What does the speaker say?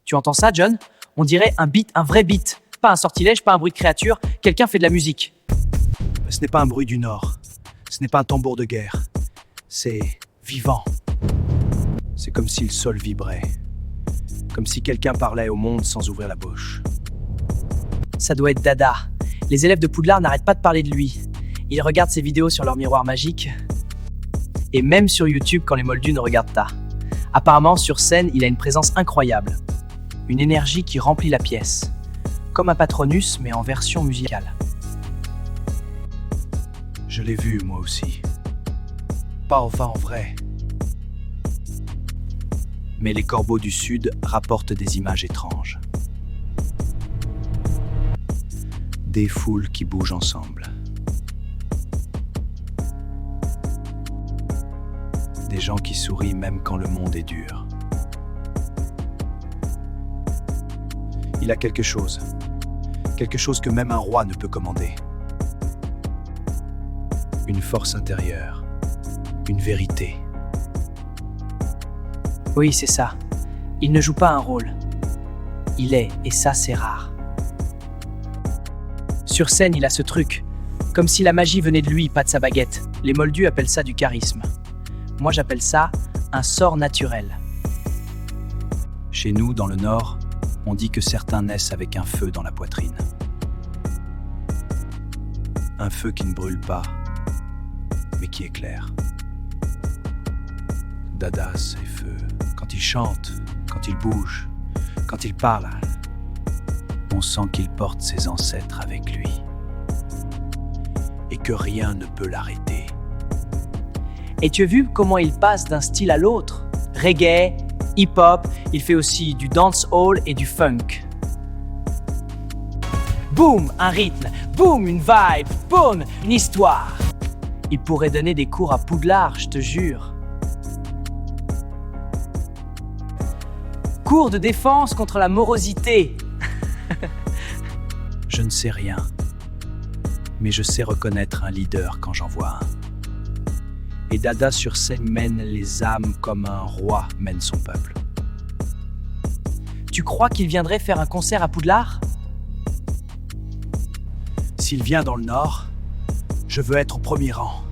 Tu entends ça, John? On dirait un beat, un vrai beat. Pas un sortilège, pas un bruit de créature. Quelqu'un fait de la musique. Ce n'est pas un bruit du Nord. Ce n'est pas un tambour de guerre. C'est vivant. C'est comme si le sol vibrait. Comme si quelqu'un parlait au monde sans ouvrir la bouche. Ça doit être Dada. Les élèves de Poudlard n'arrêtent pas de parler de lui. Ils regardent ses vidéos sur leur miroir magique. Et même sur YouTube quand les moldus ne regardent pas. Apparemment, sur scène, il a une présence incroyable. Une énergie qui remplit la pièce. Comme un Patronus, mais en version musicale. Je l'ai vu, moi aussi. Pas enfin en vrai. Mais les corbeaux du Sud rapportent des images étranges. Des foules qui bougent ensemble. Des gens qui sourient même quand le monde est dur. Il a quelque chose que même un roi ne peut commander. Une force intérieure, une vérité. Oui, c'est ça. Il ne joue pas un rôle. Il est, et ça, c'est rare. Sur scène, il a ce truc. Comme si la magie venait de lui, pas de sa baguette. Les moldus appellent ça du charisme. Moi, j'appelle ça un sort naturel. Chez nous, dans le Nord, on dit que certains naissent avec un feu dans la poitrine. Un feu qui ne brûle pas, mais qui éclaire. Dada, c'est feu. Quand il chante, quand il bouge, quand il parle, on sent qu'il porte ses ancêtres avec lui. Et que rien ne peut l'arrêter. Et tu as vu comment il passe d'un style à l'autre? Reggae, hip-hop, il fait aussi du dancehall et du funk. Boum, un rythme, boum, une vibe, boum, une histoire. Il pourrait donner des cours à Poudlard, je te jure. Cours de défense contre la morosité. Je ne sais rien, mais je sais reconnaître un leader quand j'en vois un. Et Dada sur scène mène les âmes comme un roi mène son peuple. Tu crois qu'il viendrait faire un concert à Poudlard? S'il vient dans le Nord, je veux être au premier rang.